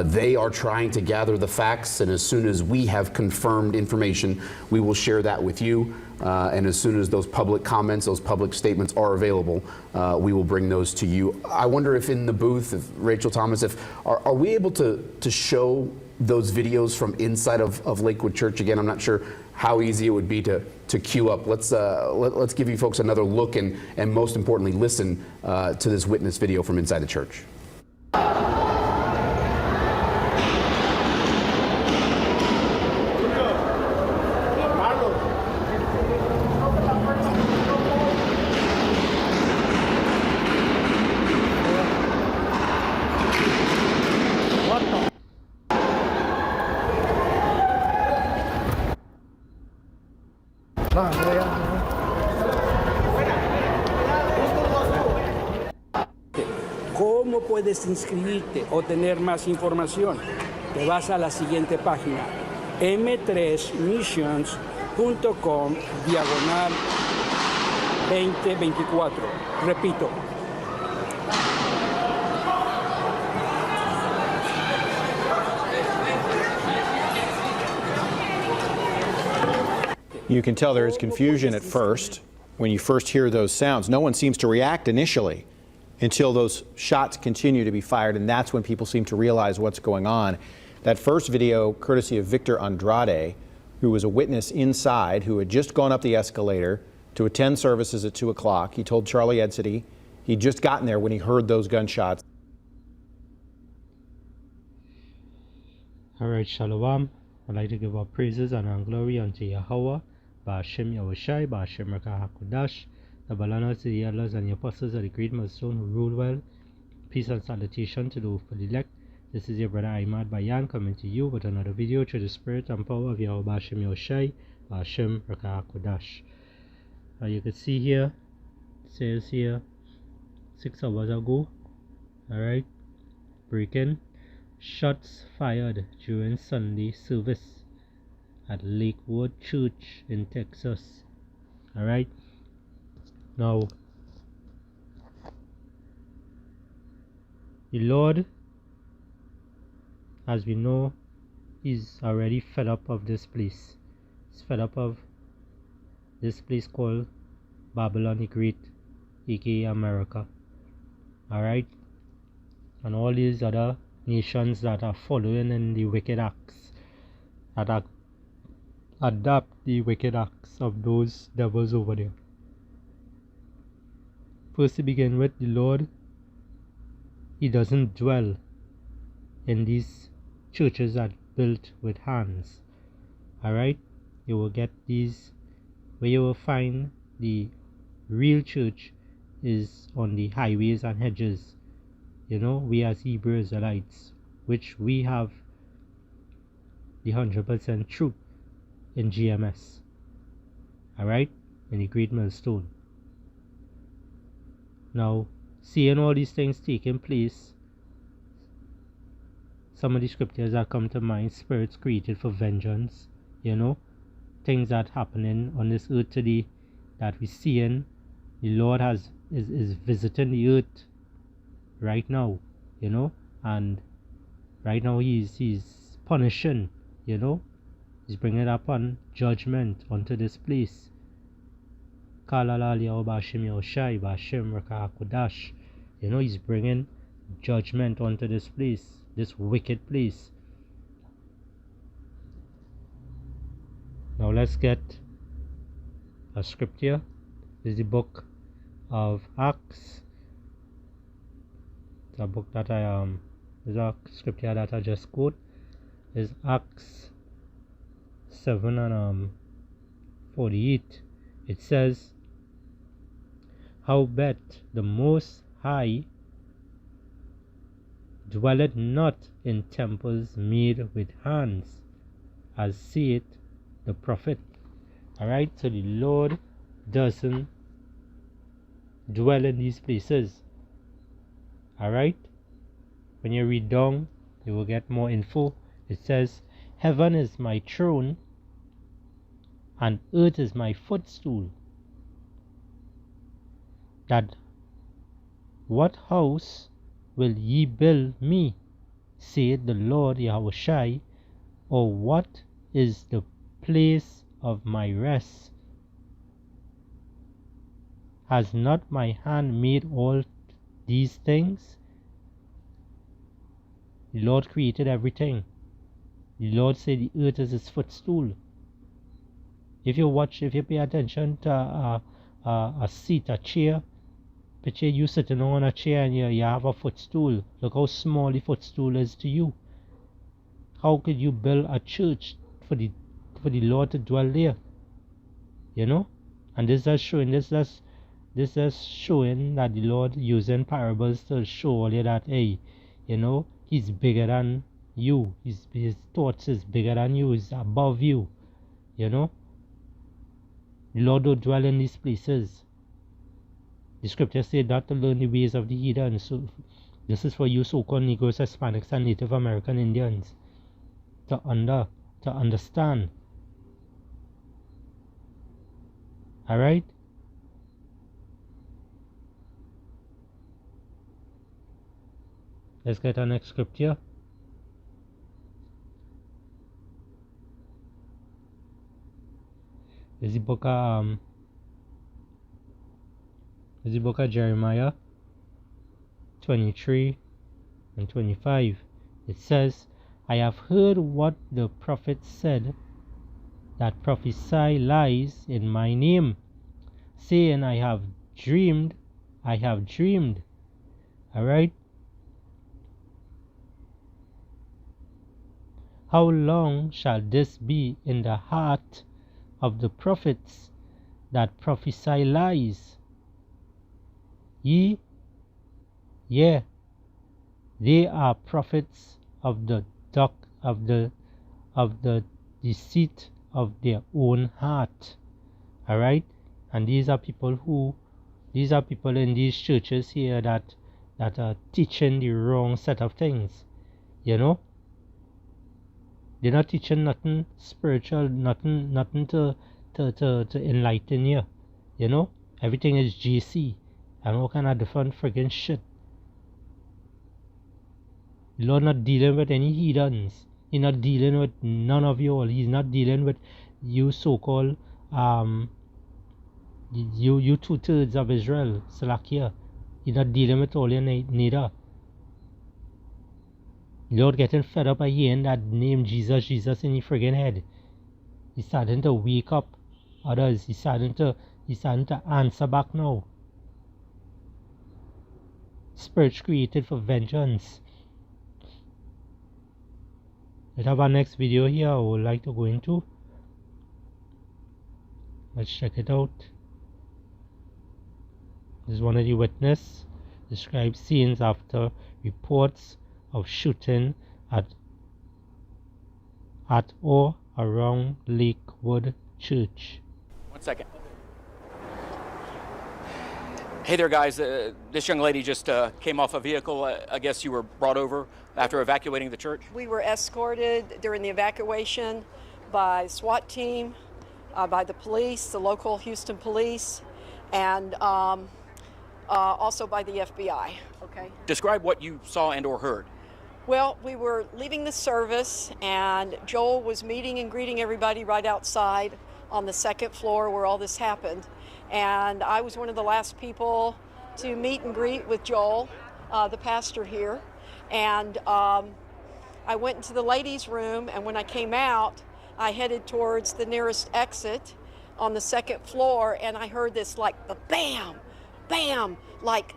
They are trying to gather the facts, and as soon as we have confirmed information, we will share that with you. And as soon as those public comments, those public statements are available, we will bring those to you. I wonder if in the booth, if Rachel Thomas, are we able to show those videos from inside of Lakewood Church again? I'm not sure how easy it would be to queue up. Let's give you folks another look and most importantly, listen to this witness video from inside the church. ¿Cómo puedes inscribirte o tener más información? Te vas a la siguiente página, m3missions.com/2024. Repito. You can tell there is confusion at first when you first hear those sounds. No one seems to react initially until those shots continue to be fired, and that's when people seem to realize what's going on. That first video, courtesy of Victor Andrade, who was a witness inside, who had just gone up the escalator to attend services at 2 o'clock. He told Charlie Ed City he'd just gotten there when he heard those gunshots. All right, Shalom. I'd like to give our praises and our glory unto Yahweh, Ba'ashem Yahushai, Ba'ashem Rakah HaKodash, the Balanas, the elders, and the apostles of the great milestone who rule well. Peace and salutation to the hopeful elect. This is your brother Ahmad Bayan coming to you with another video through the spirit and power of Yahweh Ba'ashem Yahushai, Ba'ashem Rakah HaKodash. You can see here, it says here, 6 hours ago, alright, break-in, shots fired during Sunday service at Lakewood Church in Texas. Alright, now the Lord, as we know, is already fed up of this place. He's fed up of this place called Babylon the Great, aka America. Alright, and all these other nations that are following in the wicked acts, that adapt the wicked acts of those devils over there. First, to begin with, the Lord, He doesn't dwell in these churches that built with hands. Alright, you will get these, where you will find the real church is on the highways and hedges. You know, we as Hebrew Israelites, which we have the 100% truth in GMS. Alright, in the Great Millstone. Now, seeing all these things taking place, some of the scriptures that come to mind, spirits created for vengeance, you know, things that happening on this earth today that we seeing, the Lord is visiting the earth right now, you know, and right now he's punishing, you know, he's bringing upon judgment onto this place. You know, he's bringing judgment onto this place, this wicked place. Now let's get a scripture. This is the book of Acts. It's a book that is a scripture that I just quote. Is Acts 7 and 48. It says, "Howbeit the Most High dwelleth not in temples made with hands, as saith the prophet." Alright, so the Lord doesn't dwell in these places. Alright, when you read down, you will get more info. It says, "Heaven is my throne, and earth is my footstool. That what house will ye build me, saith the Lord Yahushai, or what is the place of my rest? Has not my hand made all these things? The Lord created everything. The Lord said the earth is his footstool. If you pay attention to a seat, a chair, picture you sitting on a chair and you have a footstool. Look how small the footstool is to you. How could you build a church for the Lord to dwell there? You know? And this is showing that the Lord using parables to show you that, hey, you know, he's bigger than you. His thoughts is bigger than you. He's above you. You know? The Lord don't dwell in these places. The scripture said not to learn the ways of the heathen. So this is for you so-called Negroes, Hispanics, and Native American Indians to understand. Alright? Let's get our next scripture. This is the book of Jeremiah 23 and 25. It says, I have heard what the prophet said, that prophesy lies in my name, saying, I have dreamed. Alright? How long shall this be in the heart of the prophets that prophesy lies? Ye, yeah, they are prophets of the deceit of their own heart. Alright? And these are people in these churches here that are teaching the wrong set of things. You know? They're not teaching nothing spiritual, nothing to enlighten you. You know? Everything is JC and all kind of different friggin' shit. The Lord not dealing with any heathens. He's not dealing with none of you all. He's not dealing with you so-called you 2/3 of Israel, Salakia. He's not dealing with all you neither. Lord getting fed up by hearing that name Jesus in your friggin' head. He's starting to wake up others. He's starting to answer back now. Spirits created for vengeance. Let's have our next video here I would like to go into. Let's check it out. This is one of the witnesses. Describes scenes after reports of shooting at or around Lakewood Church. 1 second. Hey there, guys. This young lady just came off a vehicle. I guess you were brought over after evacuating the church? We were escorted during the evacuation by SWAT team, by the police, the local Houston police, and also by the FBI. Okay. Describe what you saw and or heard. Well, we were leaving the service, and Joel was meeting and greeting everybody right outside on the second floor where all this happened. And I was one of the last people to meet and greet with Joel, the pastor here. And I went into the ladies' room, and when I came out, I headed towards the nearest exit on the second floor, and I heard this like the bam, bam, like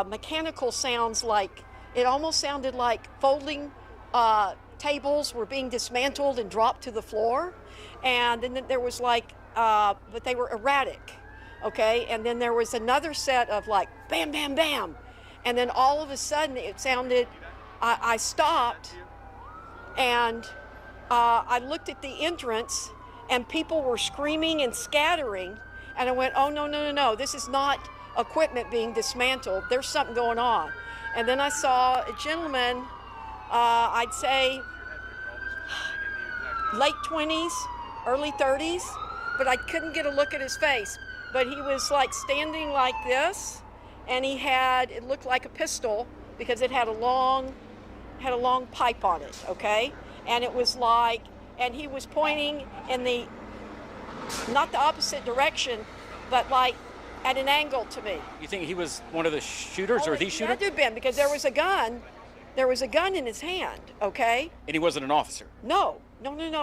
mechanical sounds, like it almost sounded like folding tables were being dismantled and dropped to the floor. And then there was like, but they were erratic, okay? And then there was another set of like bam, bam, bam. And then all of a sudden it sounded, I stopped and I looked at the entrance and people were screaming and scattering. And I went, oh, no, this is not equipment being dismantled. There's something going on. And then I saw a gentleman, I'd say late 20s, early 30s, but I couldn't get a look at his face. But he was like standing like this, and he had, it looked like a pistol because it had a long had a long pipe on it, okay? And it was like, and he was pointing in the, not the opposite direction, but like at an angle to me. You think he was one of the shooters or the He shooter? had to have been, because there was a gun in his hand, okay? And he wasn't an officer. No.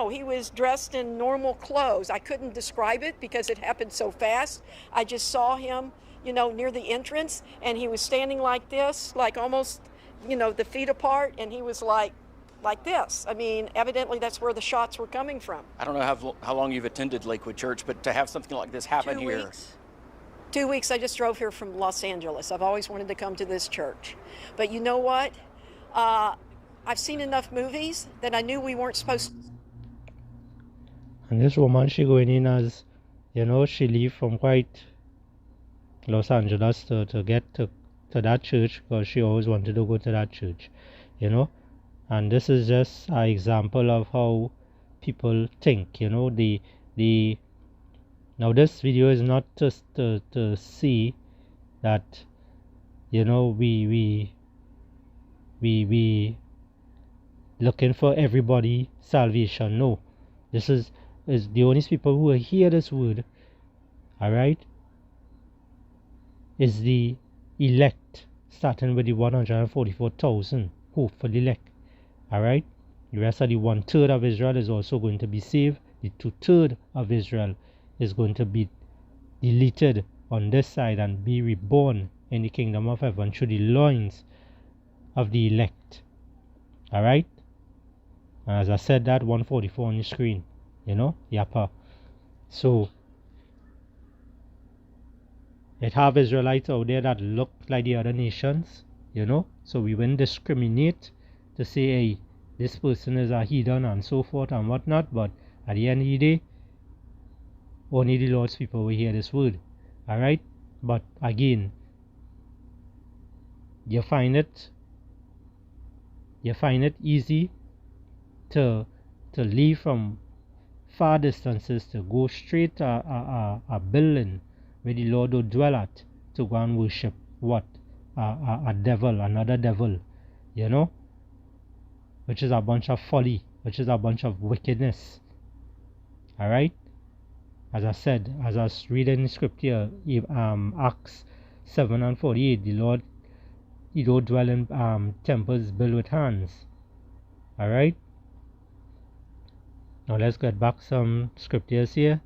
He was dressed in normal clothes. I couldn't describe it because it happened so fast. I just saw him, near the entrance, and he was standing like this, like almost, the feet apart, and he was like this. I mean, evidently that's where the shots were coming from. I don't know how long you've attended Lakewood Church, but to have something like this happen 2 here. weeks. 2 weeks. I just drove here from Los Angeles. I've always wanted to come to this church. But you know what? I've seen enough movies that I knew we weren't supposed to. And this woman, she going in as, she leave from quite Los Angeles to get to that church because she always wanted to go to that church, And this is just an example of how people think, now this video is not just to see that, we looking for everybody salvation. No, this is the only people who will hear this word, all right, is the elect, starting with the 144,000 hopefully elect, all right. The rest of the 1/3 of Israel is also going to be saved. The 2/3 of Israel is going to be deleted on this side and be reborn in the kingdom of heaven through the loins of the elect, all right. And as I said, that 144 on the screen, Yapa. So it have Israelites out there that look like the other nations, so we wouldn't discriminate to say, hey, this person is a heathen and so forth and whatnot. But at the end of the day, only the Lord's people will hear this word, all right. But again, you find it easy to leave from far distances to go straight to a building where the Lord will dwell at to go and worship what? A devil, another devil, which is a bunch of folly, which is a bunch of wickedness, all right. As I said, as I was reading the scripture, Acts 7:48, the Lord, he don't dwell in temples built with hands, all right. Now let's get back some scriptures here.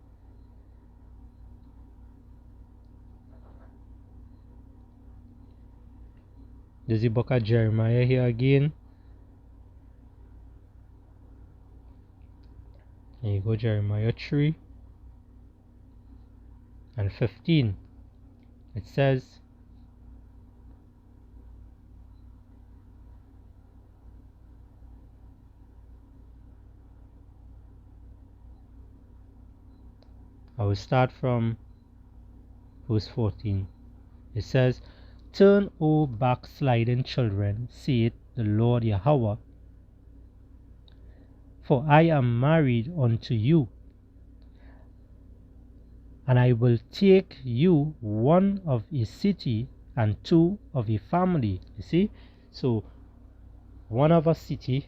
There's the book of Jeremiah here again. There you go, Jeremiah 3 and 15. It says, I will start from verse 14. It says, "Turn, O backsliding children, saith the Lord Yahweh, for I am married unto you, and I will take you one of a city and two of a family." You see? So, one of a city,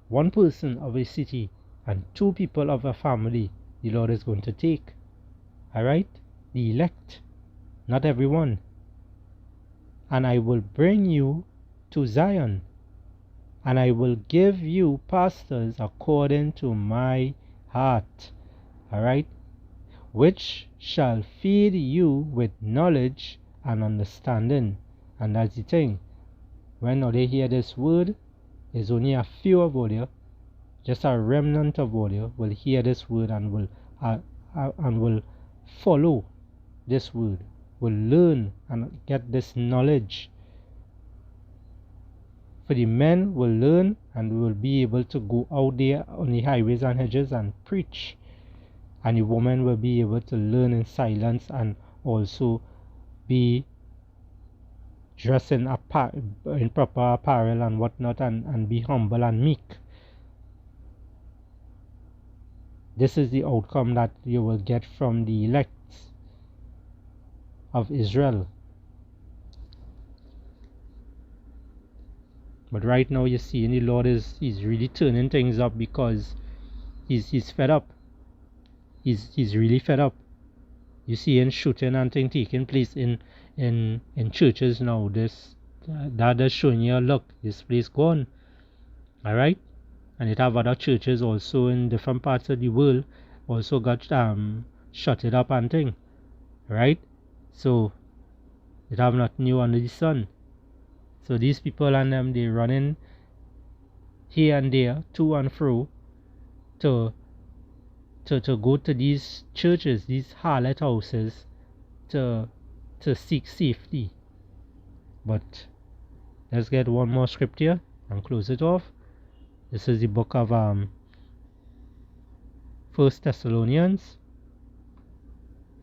one person of a city, and two people of a family, the Lord is going to take. Alright? The elect, not everyone. "And I will bring you to Zion, and I will give you pastors according to my heart." Alright? "Which shall feed you with knowledge and understanding." And that's the thing. When they hear this word, there's only a few of all you, just a remnant of all you will hear this word and will follow this word, will learn and get this knowledge. For the men will learn and will be able to go out there on the highways and hedges and preach. And the woman will be able to learn in silence and also be dressed in proper apparel and whatnot, and be humble and meek. This is the outcome that you will get from the elect of Israel. But right now you're seeing the Lord he's really turning things up because he's fed up. He's really fed up. You see in shooting and things taking place in churches now. That is showing you, look, this place gone. Alright? And it have other churches also in different parts of the world also got shut it up and thing. Right? So it have nothing new under the sun. So these people and them, they running here and there, to and fro, to go to these churches, these harlot houses, to seek safety. But let's get one more scripture and close it off. This is the book of 1 Thessalonians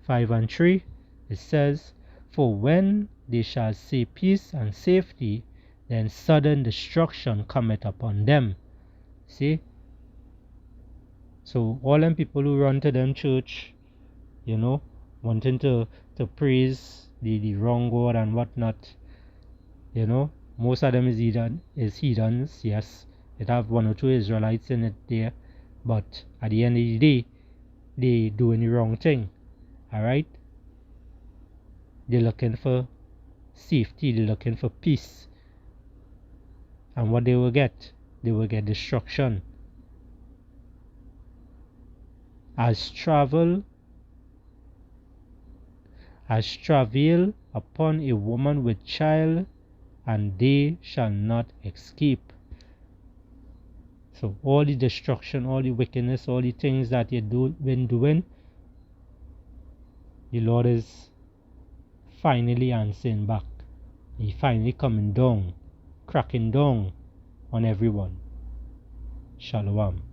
5:3. It says, "For when they shall say peace and safety, then sudden destruction cometh upon them." See? So all them people who run to them church, wanting to praise the wrong God and whatnot, most of them is heathens, yes. It have one or two Israelites in it there, but at the end of the day, they doing the wrong thing. Alright? They're looking for safety, they're looking for peace. And what they will get? They will get destruction. As travail upon a woman with child, and they shall not escape. So all the destruction, all the wickedness, all the things that you've been doing, the Lord is finally answering back. He finally coming down, cracking down on everyone. Shalom.